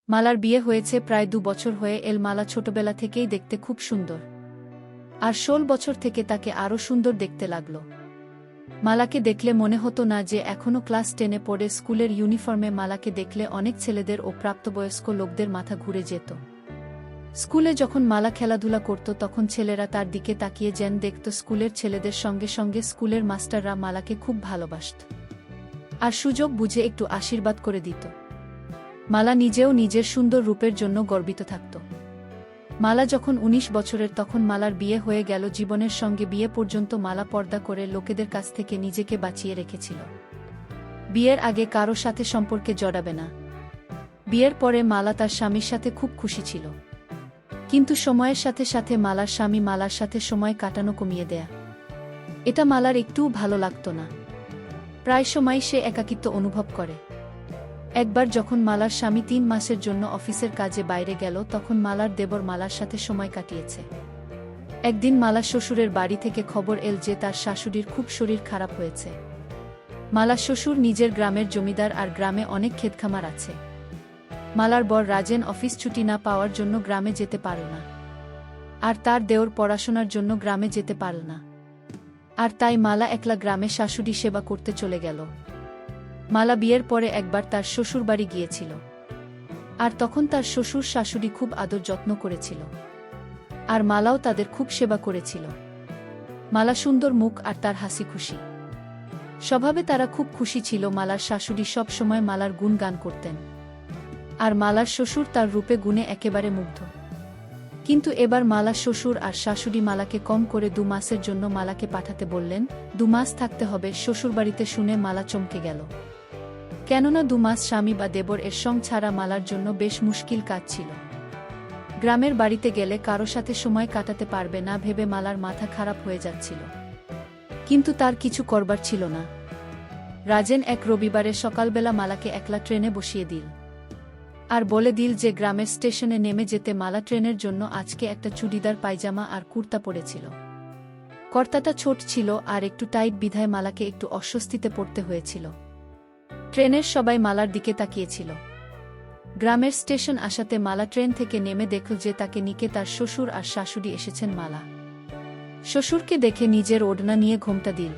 মালার বিয়ে হয়েছে প্রায় 2 বছর হয়ে এল। মালা ছোটবেলা থেকেই দেখতে খুব সুন্দর, আর 16 বছর থেকে তাকে আরও সুন্দর দেখতে লাগল। মালাকে দেখলে মনে হতো না যে এখনও ক্লাস 10-এ পড়ে। স্কুলের ইউনিফর্মে মালাকে দেখলে অনেক ছেলেদের ও প্রাপ্তবয়স্ক লোকদের মাথা ঘুরে যেত। স্কুলে যখন মালা খেলাধুলা করত তখন ছেলেরা তার দিকে তাকিয়ে যেন দেখত। স্কুলের ছেলেদের সঙ্গে সঙ্গে স্কুলের মাস্টাররা মালাকে খুব ভালোবাসত, আর সুযোগ বুঝে একটু আশীর্বাদ করে দিত। মালা নিজেও নিজের সুন্দর রূপের জন্য গর্বিত থাকত। মালা যখন 19 বছরের তখন মালার বিয়ে হয়ে গেল। জীবনের সঙ্গে বিয়ে পর্যন্ত মালা পর্দা করে লোকেদের কাছ থেকে নিজেকে বাঁচিয়ে রেখেছিল। বিয়ের আগে কারো সাথে সম্পর্কে জড়াবে না। বিয়ের পরে মালা তার স্বামীর সাথে খুব খুশি ছিল, কিন্তু সময়ের সাথে সাথে মালার স্বামী মালার সাথে সময় কাটানো কমিয়ে দেয়া, এটা মালার একটুও ভালো লাগত না। প্রায় সময় সে একাকিত্ব অনুভব করে। একবার যখন মালার স্বামী 3 মাসের জন্য অফিসের কাজে বাইরে গেল, তখন মালার দেবর মালার সাথে সময় কাটিয়েছে। একদিন মালার শ্বশুরের বাড়ি থেকে খবর এল যে তার শাশুড়ির খুব শরীর খারাপ হয়েছে। মালার শ্বশুর নিজের গ্রামের জমিদার, আর গ্রামে অনেক ক্ষেতখামার আছে। মালার বর রাজেন অফিস ছুটি না পাওয়ার জন্য গ্রামে যেতে পারল না, আর তার দেওর পড়াশোনার জন্য গ্রামে যেতে পারল না। আর তাই মালা একলা গ্রামে শাশুড়ি সেবা করতে চলে গেল। মালা বিয়ের পরে একবার তার শ্বশুর বাড়ি গিয়েছিল, আর তখন তার শ্বশুর শাশুড়ি খুব আদর যত্ন করেছিল, আর মালাও তাদের খুব সেবা করেছিল। মালা সুন্দর মুখ আর তার হাসি খুশি স্বভাবে তারা খুব খুশি ছিল। মালার শাশুড়ি সব সময় মালার গুণ গান করতেন, আর মালার শ্বশুর তার রূপে গুণে একেবারে মুগ্ধ। কিন্তু এবার মালার শ্বশুর আর শাশুড়ি মালাকে কম করে 2 মাসের জন্য মালাকে পাঠাতে বললেন। 2 মাস থাকতে হবে শ্বশুরবাড়িতে শুনে মালা চমকে গেল, কেননা 2 মাস স্বামী বা দেবর এর সঙ্গ ছাড়া মালার জন্য বেশ মুশকিল কাজ ছিল। গ্রামের বাড়িতে গেলে কারো সাথে সময় কাটাতে পারবে না ভেবে মালার মাথা খারাপ হয়ে যাচ্ছিল, কিন্তু তার কিছু করবার ছিল না। রাজেন এক রবিবারে সকালবেলা মালাকে একলা ট্রেনে বসিয়ে দিল, আর বলে দিল যে গ্রামের স্টেশনে নেমে যেতে। মালা ট্রেনের জন্য আজকে একটা চুড়িদার পায়জামা আর কুর্তা পরেছিল। কর্তাটা ছোট ছিল আর একটু টাইট বিধায় মালাকে একটু অস্বস্তিতে পড়তে হয়েছিল। ট্রেনের সবাই মালার দিকে তাকিয়েছিল। গ্রামের স্টেশন আসাতে মালা ট্রেন থেকে নেমে দেখল যে তাকে নিকে তার শ্বশুর আর শাশুড়ি এসেছেন। মালা শ্বশুরকে দেখে নিজের ওড়না নিয়ে ঘোমটা দিল।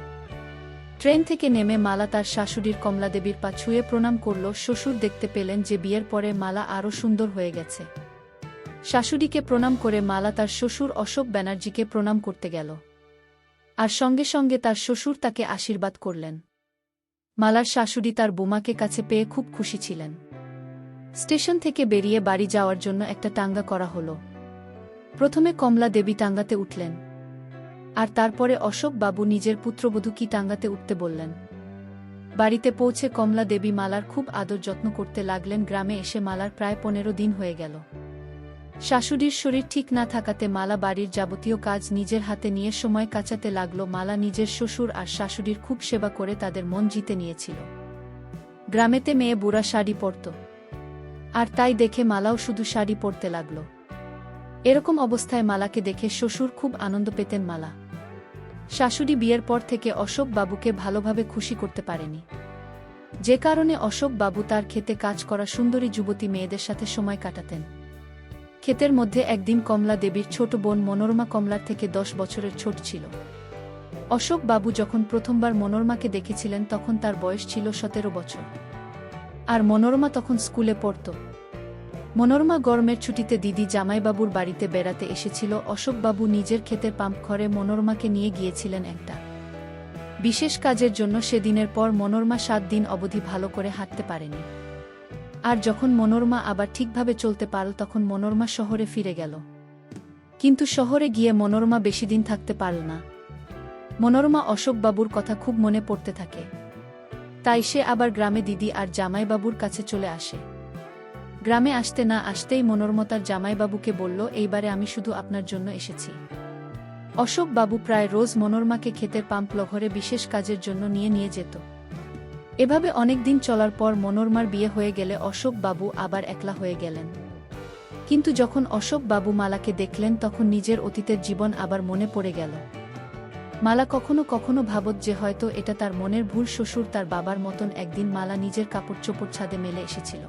ট্রেন থেকে নেমে মালা তার শাশুড়ির কমলাদেবীর পা ছুঁয়ে প্রণাম করল। শ্বশুর দেখতে পেলেন যে বিয়ের পরে মালা আরও সুন্দর হয়ে গেছে। শাশুড়িকে প্রণাম করে মালা তার শ্বশুর অশোক ব্যানার্জিকে প্রণাম করতে গেল, আর সঙ্গে সঙ্গে তার শ্বশুর তাকে আশীর্বাদ করলেন। মালার শাশুড়ি তার বোমাকে কাছে পেয়ে খুব খুশি ছিলেন। স্টেশন থেকে বেরিয়ে বাড়ি যাওয়ার জন্য একটা টাঙ্গা করা হলো। প্রথমে কমলা দেবী টাঙ্গাতে উঠলেন, আর তারপরে অশোক বাবু নিজের পুত্রবধূ কি টাঙ্গাতে উঠতে বললেন। বাড়িতে পৌঁছে কমলা দেবী মালার খুব আদর যত্ন করতে লাগলেন। গ্রামে এসে মালার প্রায় 15 দিন হয়ে গেল। শাশুড়ির শরীর ঠিক না থাকাতে মালা বাড়ির যাবতীয় কাজ নিজের হাতে নিয়ে সময় কাটাতে লাগল। মালা নিজের শ্বশুর আর শাশুড়ির খুব সেবা করে তাদের মন জিতে নিয়েছিল। গ্রামেতে মেয়ে বুড়া শাড়ি পরত, আর তাই দেখে মালাও শুধু শাড়ি পরতে লাগল। এরকম অবস্থায় মালাকে দেখে শ্বশুর খুব আনন্দ পেতেন। মালা শাশুড়ি বিয়ের পর থেকে অশোক বাবুকে ভালোভাবে খুশি করতে পারেনি, যে কারণে অশোক বাবু তার ক্ষেতে কাজ করা সুন্দরী যুবতী মেয়েদের সাথে সময় কাটাতেন। ক্ষেতের মধ্যে একদিন কমলা দেবীর ছোট বোন মনোরমা কমলার থেকে 10 বছরের ছোট ছিল। অশোক বাবু যখন প্রথমবার মনোরমাকে দেখেছিলেন তখন তার বয়স ছিল 17 বছর, আর মনোরমা তখন স্কুলে পড়ত। মনোরমা গরমের ছুটিতে দিদি জামাইবাবুর বাড়িতে বেড়াতে এসেছিল। অশোকবাবু নিজের ক্ষেতের পাম্প ঘরে মনোরমাকে নিয়ে গিয়েছিলেন একটা বিশেষ কাজের জন্য। সেদিনের পর মনোরমা 7 দিন অবধি ভালো করে হাঁটতে পারেনি। আর যখন মনোরমা আবার ঠিকভাবে চলতে পারল তখন মনোরমা শহরে ফিরে গেল। কিন্তু শহরে গিয়ে মনোরমা বেশি দিন থাকতে পারল না। মনোরমা অশোকবাবুর কথা খুব মনে পড়তে থাকে, তাই সে আবার গ্রামে দিদি আর জামাইবাবুর কাছে চলে আসে। গ্রামে আসতে না আসতেই মনোরমা তার জামাইবাবুকে বলল, এইবারে আমি শুধু আপনার জন্য এসেছি। অশোক বাবু প্রায় রোজ মনোরমাকে ক্ষেতের পাম্প ঘরে বিশেষ কাজের জন্য নিয়ে যেত। এভাবে অনেক দিন চলার পর মনোরমার বিয়ে হয়ে গেলে অশোক বাবু আবার একলা হয়ে গেলেন। কিন্তু যখন অশোক বাবু মালাকে দেখলেন তখন নিজের অতীতের জীবন আবার মনে পড়ে গেল। মালা কখনো কখনো ভাবত যে হয়তো এটা তার মনের ভুল। শ্বশুর তার বাবার মতন একদিন মালা নিজের কাপড় চোপড় ছাদে মেলে এসেছিল।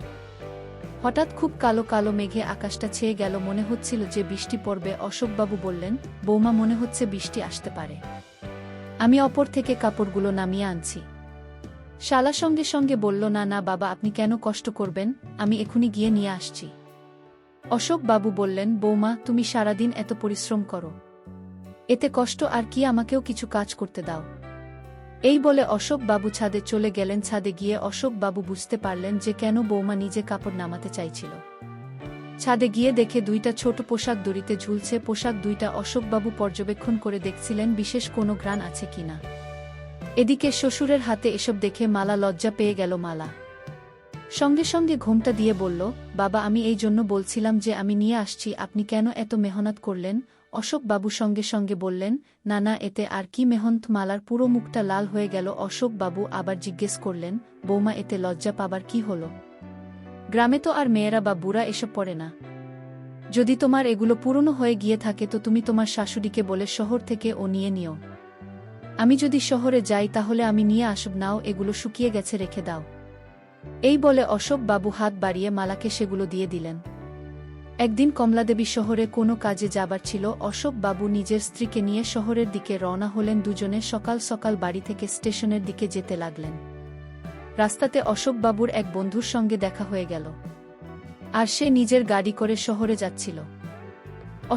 হঠাৎ খুব কালো কালো মেঘে আকাশটা ছেয়ে গেল, মনে হচ্ছিল যে বৃষ্টি পড়বে। অশোকবাবু বললেন, বৌমা, মনে হচ্ছে বৃষ্টি আসতে পারে। আমি অপর থেকে কাপড়গুলো নামিয়ে আনছি। শালা সঙ্গে সঙ্গে বলল, না না বাবা, আপনি কেন কষ্ট করবেন, আমি এখুনি গিয়ে নিয়ে আসছি। অশোকবাবু বললেন, বৌমা, তুমি সারাদিন এত পরিশ্রম করো, এতে কষ্ট আর কি, আমাকেও কিছু কাজ করতে দাও। এই বলে অশোকবাবু ছাদে চলে গেলেন। ছাদে গিয়ে অশোকবাবু বুঝতে পারলেন যে কেন বৌমা নিজে কাপড় নামাতে চাইছিল। ছাদে গিয়ে দেখে দুইটা ছোট পোশাক দড়িতে ঝুলছে। পোশাক দুইটা অশোকবাবু পর্যবেক্ষণ করে দেখছিলেন বিশেষ কোনো ঘ্রাণ আছে কিনা। এদিকে শ্বশুরের হাতে এসব দেখে মালা লজ্জা পেয়ে গেল। মালা সঙ্গে সঙ্গে ঘোমটা দিয়ে বলল, বাবা, আমি এই জন্য বলছিলাম যে আমি নিয়ে আসছি, আপনি কেন এত মেহনত করলেন? অশোকবাবু সঙ্গে সঙ্গে বললেন, না না, এতে আর কি মেহনত। মালার পুরো মুখটা লাল হয়ে গেল। অশোকবাবু আবার জিজ্ঞেস করলেন, বৌমা, এতে লজ্জা পাবার কি হলো? গ্রামে তো আর মেয়েরা বা বুড়া এসব পড়ে না। যদি তোমার এগুলো পুরনো হয়ে গিয়ে থাকে তো তুমি তোমার শাশুড়িকে বলে শহর থেকে ও নিয়ে নিও। আমি যদি শহরে যাই তাহলে আমি নিয়ে আসব, নাও, এগুলো শুকিয়ে গেছে, রেখে দাও। এই বলে অশোকবাবু হাত বাড়িয়ে মালাকে সেগুলো দিয়ে দিলেন। একদিন কমলাদেবী শহরে কোনো কাজে যাবার ছিল। অশোকবাবু নিজের স্ত্রীকে নিয়ে শহরের দিকে রওনা হলেন। দুজনে সকাল সকাল বাড়ি থেকে স্টেশনের দিকে যেতে লাগলেন। রাস্তাতে অশোকবাবুর এক বন্ধুর সঙ্গে দেখা হয়ে গেল, আর সে নিজের গাড়ি করে শহরে যাচ্ছিল।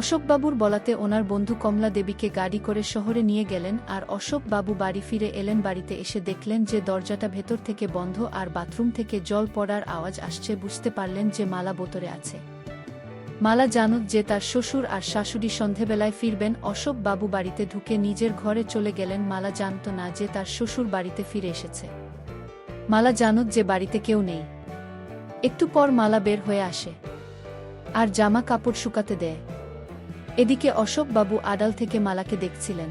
অশোকবাবুর বলাতে ওনার বন্ধু কমলা দেবীকে গাড়ি করে শহরে নিয়ে গেলেন। আর অশোকবাবু বাড়ি ফিরে এলেন। বাড়িতে এসে দেখলেন যে দরজাটা ভেতর থেকে বন্ধ আর বাথরুম থেকে জল পড়ার আওয়াজ আসছে। বুঝতে পারলেন যে মালা ভেতরে আছে। মালা জানত যে তার শ্বশুর আর শাশুড়ি সন্ধেবেলায় ফিরবেন। অশোকবাবু বাড়িতে ঢুকে নিজের ঘরে চলে গেলেন। মালা জানত না যে তার শ্বশুর বাড়িতে ফিরে এসেছে। মালা জানত যে বাড়িতে কেউ নেই। একটু পর মালা বের হয়ে আসে আর জামা কাপড় শুকাতে দেয়। এদিকে অশোকবাবু আড়াল থেকে মালাকে দেখছিলেন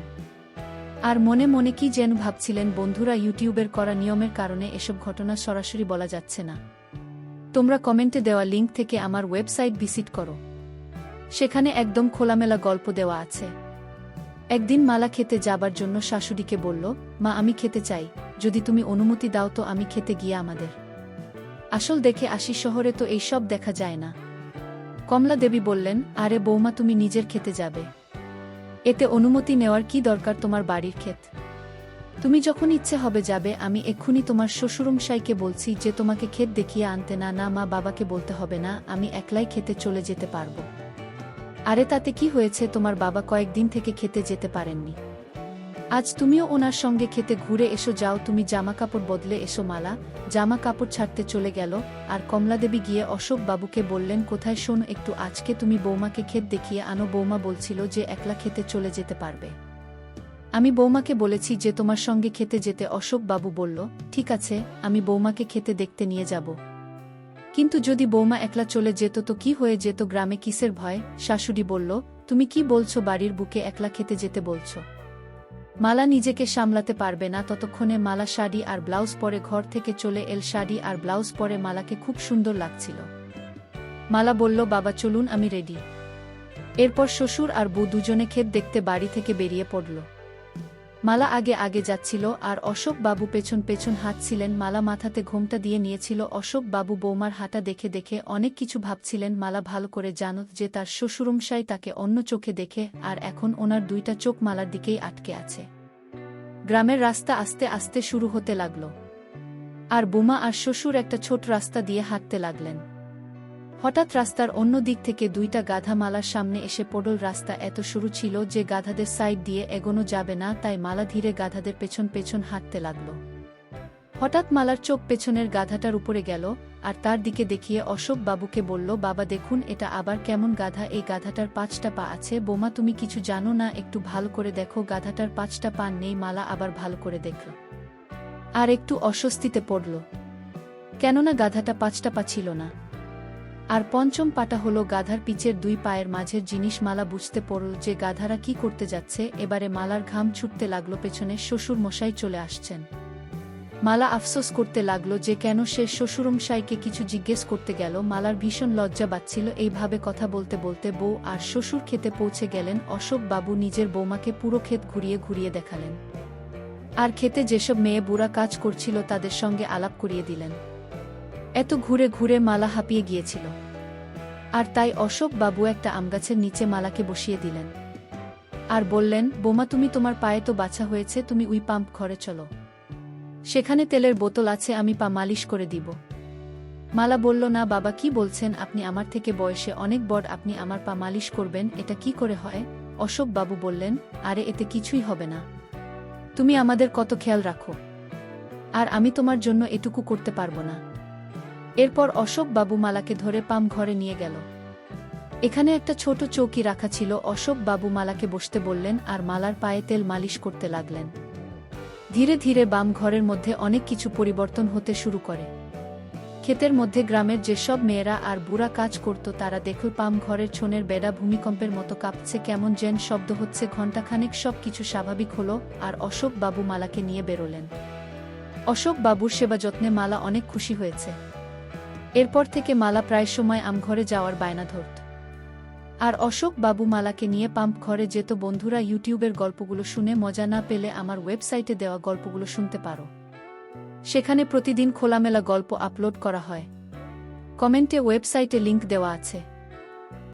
আর মনে মনে কি যেন ভাবছিলেন। বন্ধুরা, ইউটিউবের করা নিয়মের কারণে এসব ঘটনা সরাসরি বলা যাচ্ছে না। তোমরা কমেন্টে দেওয়া লিঙ্ক থেকে আমার ওয়েবসাইট ভিজিট করো, সেখানে একদম খোলামেলা গল্প দেওয়া আছে। একদিন মালা খেতে যাবার জন্য শাশুড়িকে বলল, মা, আমি খেতে চাই, যদি তুমি অনুমতি দাও তো আমি খেতে গিয়ে আমাদের আসল দেখে আসি, শহরে তো এই সব দেখা যায় না। কমলা দেবী বললেন, আরে বৌমা, তুমি নিজের খেতে যাবে, এতে অনুমতি নেওয়ার কি দরকার, তোমার বাড়ির ক্ষেত, তুমি যখন ইচ্ছে হবে যাবে। আমি এক্ষুনি তোমার শ্বশুরমশাইকে বলছি যে তোমাকে ক্ষেত দেখিয়ে আনতে। না না মা, বাবাকে বলতে হবে না, আমি একলাই খেতে চলে যেতে পারবো। আরে তাতে কি হয়েছে, তোমার বাবা কয়েকদিন থেকে খেতে যেতে পারেননি, আজ তুমিও ওনার সঙ্গে খেতে ঘুরে এসো, যাও, তুমি জামা কাপড় বদলে এসো। মালা জামা কাপড় ছাড়তে চলে গেল। আর কমলাদেবী গিয়ে অশোকবাবুকে বললেন, কোথায়, শোনো একটু, আজকে তুমি বৌমাকে ক্ষেত দেখিয়ে আনো। বৌমা বলছিল যে একলা খেতে চলে যেতে পারবে, আমি বৌমাকে বলেছি যে তোমার সঙ্গে খেতে যেতে। অশোকবাবু বলল, ঠিক আছে, আমি বৌমাকে খেতে দেখতে নিয়ে যাব। কিন্তু যদি বৌমা একলা চলে যেত তো কি হয়ে যেত, গ্রামে কিসের ভয়? শাশুড়ি বলল, তুমি কি বলছো, বাড়ির বুকে একলা খেতে যেতে বলছো? মালা নিজেকে সামলাতে পারবে না। ততক্ষণে মালা শাড়ি আর ব্লাউজ পরে ঘর থেকে চলে এল। শাড়ি আর ব্লাউজ পরে মালাকে খুব সুন্দর লাগছিল। মালা বলল, বাবা চলুন, আমি রেডি। এরপর শ্বশুর আর বউ দুজনে ক্ষেত দেখতে বাড়ি থেকে বেরিয়ে পড়ল। মালা আগে আগে যাচ্ছিল আর অশোকবাবু পেছন পেছন হাঁটছিলেন। মালা মাথাতে ঘোমটা দিয়ে নিয়েছিল। অশোকবাবু বৌমার হাঁটা দেখে দেখে অনেক কিছু ভাবছিলেন। মালা ভালো করে জানত যে তার শ্বশুরমশাই তাকে অন্য চোখে দেখে, আর এখন ওনার দুইটা চোখ মালার দিকেই আটকে আছে। গ্রামের রাস্তা আস্তে আস্তে শুরু হতে লাগল, আর বৌমা আর শ্বশুর একটা ছোট রাস্তা দিয়ে হাঁটতে লাগলেন। হঠাৎ রাস্তার অন্য দিক থেকে দুইটা গাধা মালার সামনে এসে পড়ল। রাস্তা এত সরু ছিল যে গাধাদের সাইড দিয়ে এগোনো যাবে না, তাই মালা ধীরে গাধাদের পেছন পেছন হাঁটতে লাগল। হঠাৎ মালার চোখ পেছনের গাধাটার উপরে গেল, আর তার দিকে দেখিয়ে অশোকবাবুকে বলল, বাবা দেখুন, এটা আবার কেমন গাধা, এই গাধাটার 5টা পা আছে। বৌমা, তুমি কিছু জানো না, একটু ভালো করে দেখো, গাধাটার 5টা পা নেই। মালা আবার ভালো করে দেখল আর একটু অস্বস্তিতে পড়ল, কেননা গাধাটা 5টা পা ছিল না, আর পঞ্চম পাটা হলো গাধার পিচের 2 পায়ের মাঝের জিনিস। মালা বুঝতে পড়ল যে গাধারা কি করতে যাচ্ছে। এবারে মালার ঘাম ছুটতে লাগলো, পেছনে শ্বশুর মশাই চলে আসছেন। মালা আফসোস করতে লাগলো যে কেন সে শ্বশুরমশাইকে কিছু জিজ্ঞেস করতে গেল। মালার ভীষণ লজ্জা পাচ্ছিল। এইভাবে কথা বলতে বলতে বউ আর শ্বশুর খেতে পৌঁছে গেলেন। অশোকবাবু নিজের বৌমাকে পুরো ক্ষেত ঘুরিয়ে ঘুরিয়ে দেখালেন, আর খেতে যেসব মেয়ে বুড়া কাজ করছিল তাদের সঙ্গে আলাপ করিয়ে দিলেন। এত ঘুরে ঘুরে মালা হাঁপিয়ে গিয়েছিল। আর তাই অশোক বাবু একটা আমগাছের নিচে মালাকে বসিয়ে দিলেন আর বললেন, বোমা তুমি তোমার পায়ে তো বাছা হয়েছে, তুমি উই পাম্প ঘরে চলো, সেখানে তেলের বোতল আছে, আমি পা মালিশ করে দিব। মালা বলল, না বাবা, কি বলছেন আপনি, আমার থেকে বয়সে অনেক বড়, আপনি আমার পা মালিশ করবেন, এটা কি করে হয়? অশোক বাবু বললেন, আরে এতে কিছুই হবে না, তুমি আমাদের কত খেয়াল রাখো, আর আমি তোমার জন্য এটুকু করতে পারবো না। এরপর অশোক বাবু মালাকে ধরে পাম ঘরে নিয়ে গেল। এখানে একটা ছোট চৌকি রাখা ছিল। অশোক বাবু মালাকে বসতে বললেন আর মালার পায়ে তেল মালিশ করতে লাগলেন। ধীরে ধীরে বাম ঘরের মধ্যে অনেক কিছু পরিবর্তন হতে শুরু করে। ক্ষেতের মধ্যে গ্রামের যেসব মেয়েরা আর বুড়া কাজ করত তারা দেখল পাম ঘরের ছোনের বেড়া ভূমিকম্পের মতো কাঁপছে, কেমন যেন শব্দ হচ্ছে। ঘণ্টাখানেক সব কিছু স্বাভাবিক হলো আর অশোক বাবু মালাকে নিয়ে বেরোলেন। অশোক বাবুর সেবা যত্নে মালা অনেক খুশি হয়েছে। এরপর থেকে মালা প্রায় সময় আমঘরে যাওয়ার বায়না ধরত। আর অশোক বাবু মালাকে নিয়ে পাম্প ঘরে যেত। বন্ধুরা, ইউটিউবের গল্পগুলো শুনে মজা না পেলে আমার ওয়েবসাইটে দেওয়া গল্পগুলো শুনতে পারো। সেখানে প্রতিদিন খোলামেলা গল্প আপলোড করা হয়। কমেন্টে ওয়েবসাইটে লিংক দেওয়া আছে।